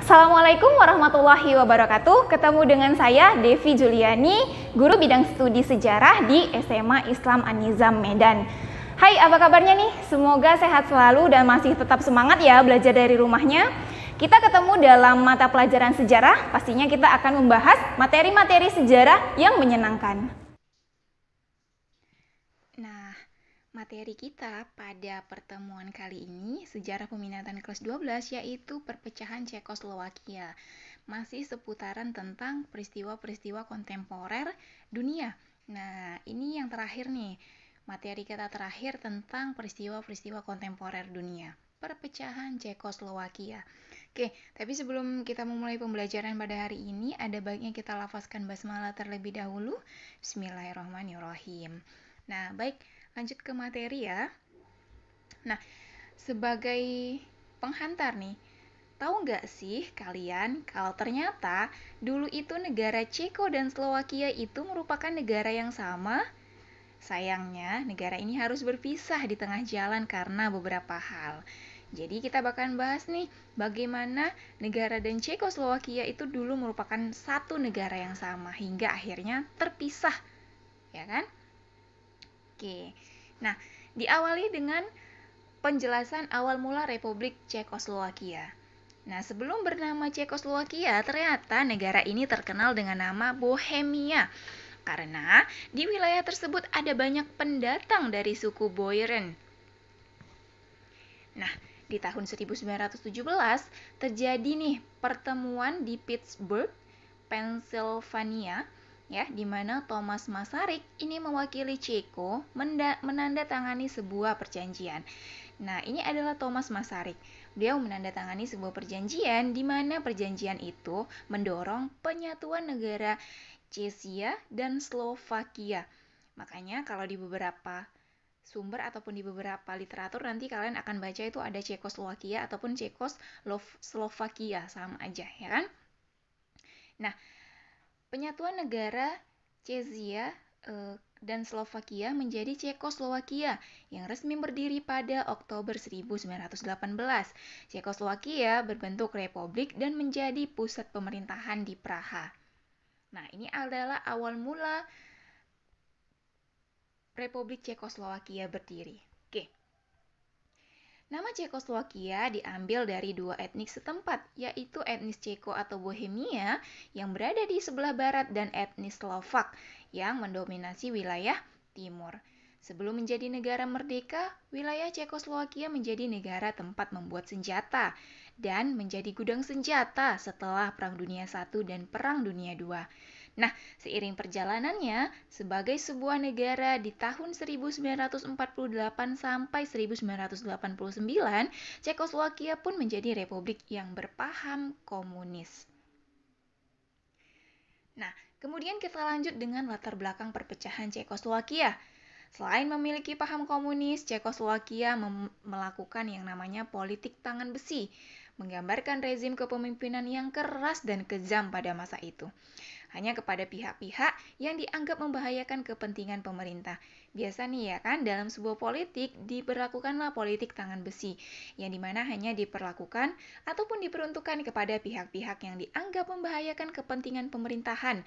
Assalamualaikum warahmatullahi wabarakatuh. Ketemu dengan saya Devi Juliani, guru bidang studi sejarah di SMA Islam An-Nizam Medan. Hai, apa kabarnya nih? Semoga sehat selalu dan masih tetap semangat ya belajar dari rumahnya. Kita ketemu dalam mata pelajaran sejarah, pastinya kita akan membahas materi-materi sejarah yang menyenangkan. Nah, materi kita pada pertemuan kali ini sejarah peminatan kelas 12 yaitu perpecahan Cekoslowakia. Masih seputaran tentang peristiwa-peristiwa kontemporer dunia. Nah, ini yang terakhir nih. Materi kita terakhir tentang peristiwa-peristiwa kontemporer dunia. Perpecahan Cekoslowakia. Oke, tapi sebelum kita memulai pembelajaran pada hari ini, ada baiknya kita lafazkan basmalah terlebih dahulu. Bismillahirrahmanirrahim. Nah, baik, lanjut ke materi ya. Nah, sebagai penghantar nih, tahu nggak sih kalian kalau ternyata dulu itu negara Ceko dan Slowakia itu merupakan negara yang sama? Sayangnya, negara ini harus berpisah di tengah jalan karena beberapa hal. Jadi kita bakalan bahas nih bagaimana negara dan Cekoslowakia itu dulu merupakan satu negara yang sama hingga akhirnya terpisah, ya kan? Oke. Nah, diawali dengan penjelasan awal mula Republik Cekoslowakia. Nah, sebelum bernama Cekoslowakia, ternyata negara ini terkenal dengan nama Bohemia. Karena di wilayah tersebut ada banyak pendatang dari suku Boiren. Nah, di tahun 1917 terjadi nih pertemuan di Pittsburgh, Pennsylvania, ya, di mana Thomas Masaryk ini mewakili Ceko menandatangani sebuah perjanjian. Nah, ini adalah Thomas Masaryk. Beliau menandatangani sebuah perjanjian di mana perjanjian itu mendorong penyatuan negara Czechia dan Slovakia. Makanya kalau di beberapa sumber ataupun di beberapa literatur nanti kalian akan baca itu ada Cekoslowakia ataupun Cekoslovakia, sama aja ya kan? Nah, penyatuan negara Czechia dan Slovakia menjadi Cekoslowakia yang resmi berdiri pada Oktober 1918. Cekoslowakia berbentuk republik dan menjadi pusat pemerintahan di Praha. Nah, ini adalah awal mula Republik Cekoslowakia berdiri. Oke. Nama Cekoslowakia diambil dari dua etnis setempat, yaitu etnis Ceko atau Bohemia yang berada di sebelah barat dan etnis Slovak yang mendominasi wilayah timur. Sebelum menjadi negara merdeka, wilayah Cekoslowakia menjadi negara tempat membuat senjata dan menjadi gudang senjata setelah Perang Dunia I dan Perang Dunia II. Nah, seiring perjalanannya, sebagai sebuah negara di tahun 1948 sampai 1989, Cekoslowakia pun menjadi republik yang berpaham komunis. Nah, kemudian kita lanjut dengan latar belakang perpecahan Cekoslowakia. Selain memiliki paham komunis, Cekoslowakia melakukan yang namanya politik tangan besi, menggambarkan rezim kepemimpinan yang keras dan kejam pada masa itu. Hanya kepada pihak-pihak yang dianggap membahayakan kepentingan pemerintah. Biasa nih ya kan, dalam sebuah politik diberlakukanlah politik tangan besi, yang dimana hanya diperlakukan ataupun diperuntukkan kepada pihak-pihak yang dianggap membahayakan kepentingan pemerintahan.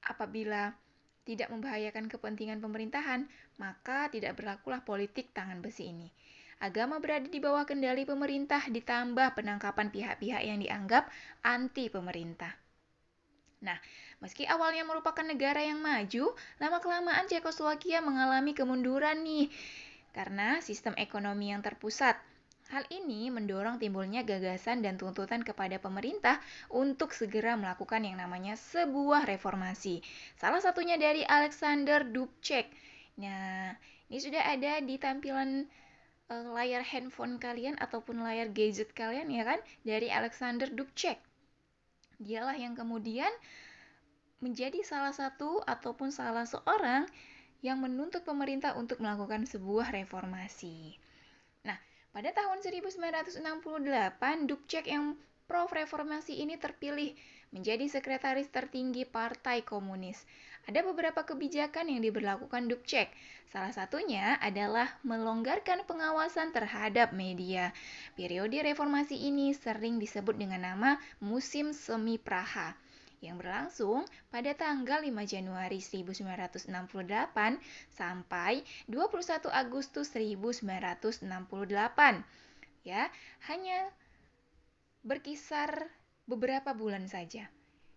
Apabila tidak membahayakan kepentingan pemerintahan, maka tidak berlakulah politik tangan besi ini. Agama berada di bawah kendali pemerintah ditambah penangkapan pihak-pihak yang dianggap anti pemerintah. Nah, meski awalnya merupakan negara yang maju, lama-kelamaan Cekoslowakia mengalami kemunduran nih, karena sistem ekonomi yang terpusat. Hal ini mendorong timbulnya gagasan dan tuntutan kepada pemerintah untuk segera melakukan yang namanya sebuah reformasi. Salah satunya dari Alexander Dubček. Nah, ini sudah ada di tampilan layar handphone kalian ataupun layar gadget kalian ya kan, dari Alexander Dubček. Dialah yang kemudian menjadi salah satu ataupun salah seorang yang menuntut pemerintah untuk melakukan sebuah reformasi. Nah, pada tahun 1968, Dubček yang pro reformasi ini terpilih menjadi sekretaris tertinggi Partai Komunis. Ada beberapa kebijakan yang diberlakukan Dubcek. Salah satunya adalah melonggarkan pengawasan terhadap media. Periode reformasi ini sering disebut dengan nama Musim Semi Praha yang berlangsung pada tanggal 5 Januari 1968 sampai 21 Agustus 1968. Ya, hanya berkisar beberapa bulan saja.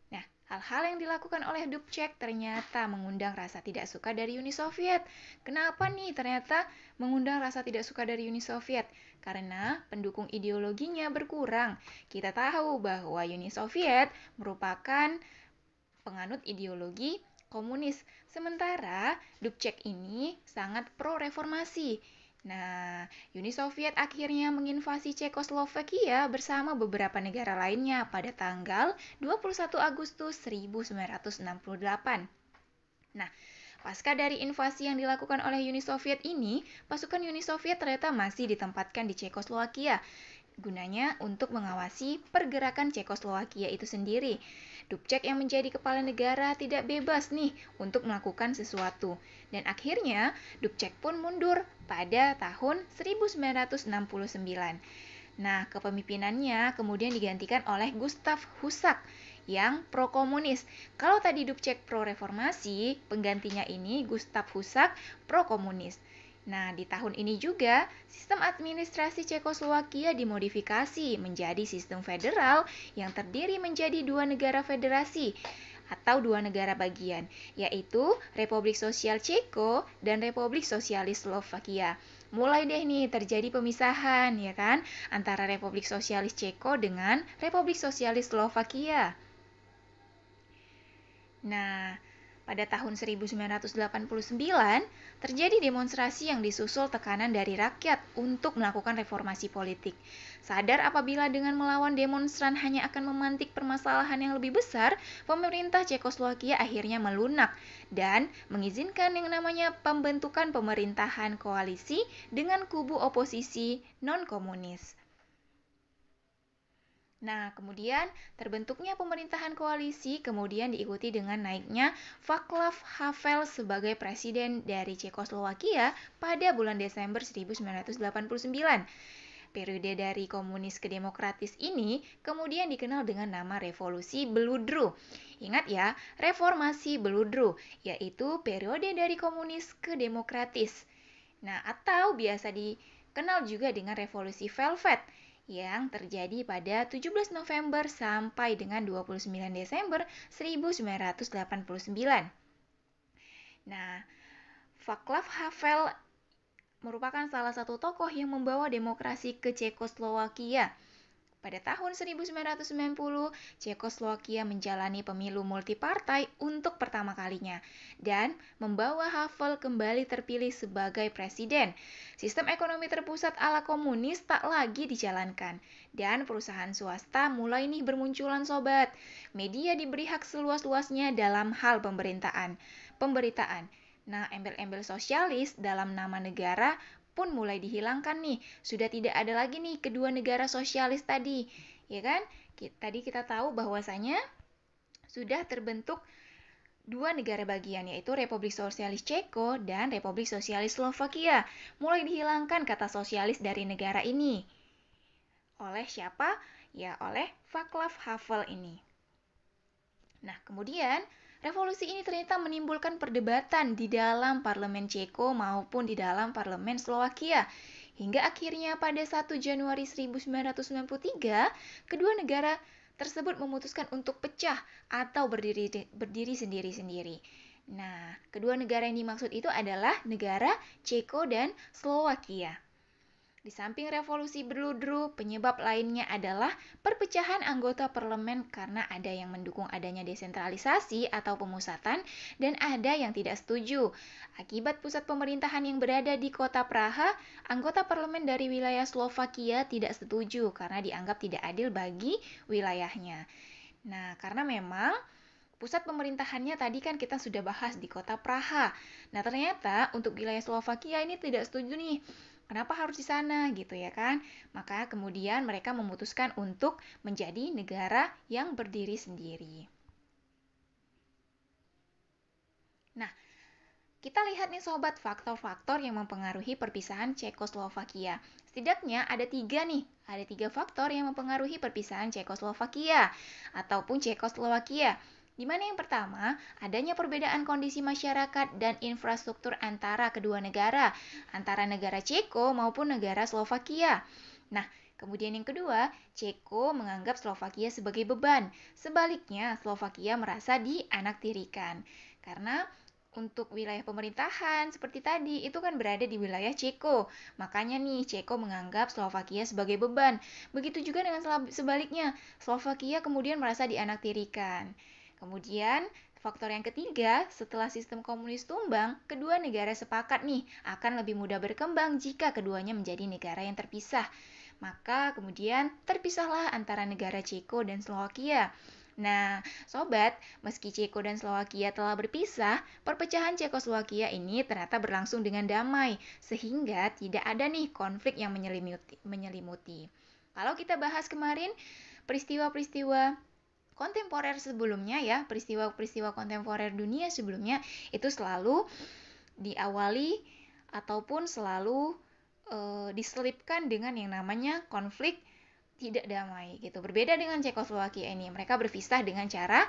Nah, hal-hal yang dilakukan oleh Dubček ternyata mengundang rasa tidak suka dari Uni Soviet. Kenapa nih ternyata mengundang rasa tidak suka dari Uni Soviet? Karena pendukung ideologinya berkurang. Kita tahu bahwa Uni Soviet merupakan penganut ideologi komunis. Sementara Dubček ini sangat pro-reformasi. Nah, Uni Soviet akhirnya menginvasi Cekoslovakia bersama beberapa negara lainnya pada tanggal 21 Agustus 1968. Nah, pasca dari invasi yang dilakukan oleh Uni Soviet ini, pasukan Uni Soviet ternyata masih ditempatkan di Cekoslovakia, gunanya untuk mengawasi pergerakan Cekoslovakia itu sendiri. Dubček yang menjadi kepala negara tidak bebas nih untuk melakukan sesuatu. Dan akhirnya Dubček pun mundur pada tahun 1969. Nah, kepemimpinannya kemudian digantikan oleh Gustav Husak yang pro-komunis. Kalau tadi Dubček pro-reformasi, penggantinya ini Gustav Husak pro-komunis. Nah, di tahun ini juga, sistem administrasi Cekoslovakia dimodifikasi menjadi sistem federal yang terdiri menjadi dua negara federasi atau dua negara bagian, yaitu Republik Sosial Ceko dan Republik Sosialis Slovakia. Mulai deh nih terjadi pemisahan, ya kan, antara Republik Sosialis Ceko dengan Republik Sosialis Slovakia. Nah, pada tahun 1989, terjadi demonstrasi yang disusul tekanan dari rakyat untuk melakukan reformasi politik. Sadar apabila dengan melawan demonstran hanya akan memantik permasalahan yang lebih besar, pemerintah Cekoslovakia akhirnya melunak dan mengizinkan yang namanya pembentukan pemerintahan koalisi dengan kubu oposisi non-komunis. Nah, kemudian terbentuknya pemerintahan koalisi kemudian diikuti dengan naiknya Václav Havel sebagai presiden dari Cekoslovakia pada bulan Desember 1989. Periode dari komunis ke demokratis ini kemudian dikenal dengan nama Revolusi Beludru. Ingat ya, reformasi Beludru, yaitu periode dari komunis ke demokratis. Nah, atau biasa dikenal juga dengan Revolusi Velvet yang terjadi pada 17 November sampai dengan 29 Desember 1989. Nah, Václav Havel merupakan salah satu tokoh yang membawa demokrasi ke Cekoslovakia. Pada tahun 1990, Cekoslovakia menjalani pemilu multipartai untuk pertama kalinya dan membawa Havel kembali terpilih sebagai presiden. Sistem ekonomi terpusat ala komunis tak lagi dijalankan dan perusahaan swasta mulai nih bermunculan sobat. Media diberi hak seluas-luasnya dalam hal pemberitaan. Nah, embel-embel sosialis dalam nama negara pun mulai dihilangkan nih. Sudah tidak ada lagi nih kedua negara sosialis tadi. Ya kan? Tadi kita tahu bahwasanya sudah terbentuk dua negara bagian, yaitu Republik Sosialis Ceko dan Republik Sosialis Slovakia. Mulai dihilangkan kata sosialis dari negara ini. Oleh siapa? Ya, oleh Václav Havel ini. Nah, kemudian revolusi ini ternyata menimbulkan perdebatan di dalam parlemen Ceko maupun di dalam parlemen Slovakia. Hingga akhirnya pada 1 Januari 1993, kedua negara tersebut memutuskan untuk pecah atau berdiri sendiri-sendiri. Nah, kedua negara yang dimaksud itu adalah negara Ceko dan Slovakia. Di samping revolusi Beludru, penyebab lainnya adalah perpecahan anggota parlemen karena ada yang mendukung adanya desentralisasi atau pemusatan dan ada yang tidak setuju. Akibat pusat pemerintahan yang berada di kota Praha, anggota parlemen dari wilayah Slovakia tidak setuju karena dianggap tidak adil bagi wilayahnya. Nah, karena memang pusat pemerintahannya tadi kan kita sudah bahas di kota Praha. Nah, ternyata untuk wilayah Slovakia ini tidak setuju nih. Kenapa harus di sana gitu ya kan? Maka kemudian mereka memutuskan untuk menjadi negara yang berdiri sendiri. Nah, kita lihat nih sobat, faktor-faktor yang mempengaruhi perpisahan Cekoslovakia. Setidaknya ada tiga faktor yang mempengaruhi perpisahan Cekoslovakia ataupun Cekoslowakia. Di mana yang pertama, adanya perbedaan kondisi masyarakat dan infrastruktur antara kedua negara, antara negara Ceko maupun negara Slovakia. Nah, kemudian yang kedua, Ceko menganggap Slovakia sebagai beban. Sebaliknya, Slovakia merasa dianaktirikan. Karena untuk wilayah pemerintahan seperti tadi itu kan berada di wilayah Ceko. Makanya nih Ceko menganggap Slovakia sebagai beban. Begitu juga dengan sebaliknya, Slovakia kemudian merasa dianaktirikan. Kemudian faktor yang ketiga, setelah sistem komunis tumbang, kedua negara sepakat nih akan lebih mudah berkembang jika keduanya menjadi negara yang terpisah. Maka kemudian terpisahlah antara negara Ceko dan Slovakia. Nah, sobat, meski Ceko dan Slovakia telah berpisah, perpecahan Cekoslowakia ini ternyata berlangsung dengan damai, sehingga tidak ada nih konflik yang menyelimuti. Kalau kita bahas kemarin, peristiwa-peristiwa kontemporer sebelumnya ya, peristiwa-peristiwa kontemporer dunia sebelumnya, itu selalu diawali ataupun selalu diselipkan dengan yang namanya konflik tidak damai gitu. Berbeda dengan Cekoslowakia ini, mereka berpisah dengan cara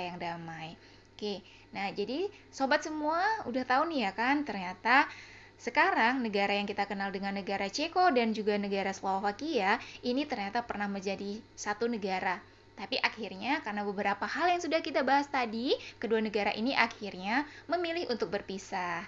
yang damai. Oke. Nah, jadi sobat semua udah tahu nih ya kan, ternyata sekarang negara yang kita kenal dengan negara Ceko dan juga negara Slovakia ini ternyata pernah menjadi satu negara. Tapi akhirnya karena beberapa hal yang sudah kita bahas tadi, kedua negara ini akhirnya memilih untuk berpisah.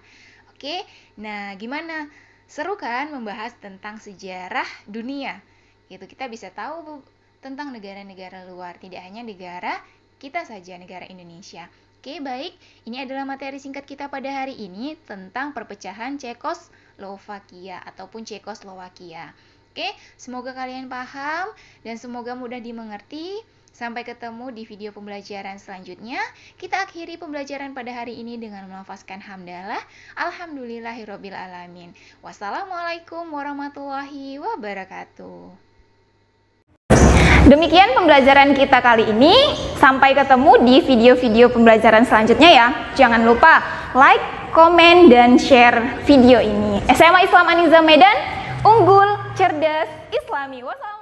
Oke. Nah, gimana? Seru kan membahas tentang sejarah dunia? Gitu, kita bisa tahu tentang negara-negara luar, tidak hanya negara kita saja, negara Indonesia. Oke, baik. Ini adalah materi singkat kita pada hari ini tentang perpecahan Cekoslovakia ataupun Cekoslowakia. Oke, semoga kalian paham dan semoga mudah dimengerti. Sampai ketemu di video pembelajaran selanjutnya. Kita akhiri pembelajaran pada hari ini dengan melafazkan hamdalah. Alhamdulillahirabbil alamin. Wassalamualaikum warahmatullahi wabarakatuh. Demikian pembelajaran kita kali ini. Sampai ketemu di video-video pembelajaran selanjutnya ya. Jangan lupa like, komen, dan share video ini. SMA Islam Aniza Medan, unggul, cerdas, islami. Wassalamualaikum.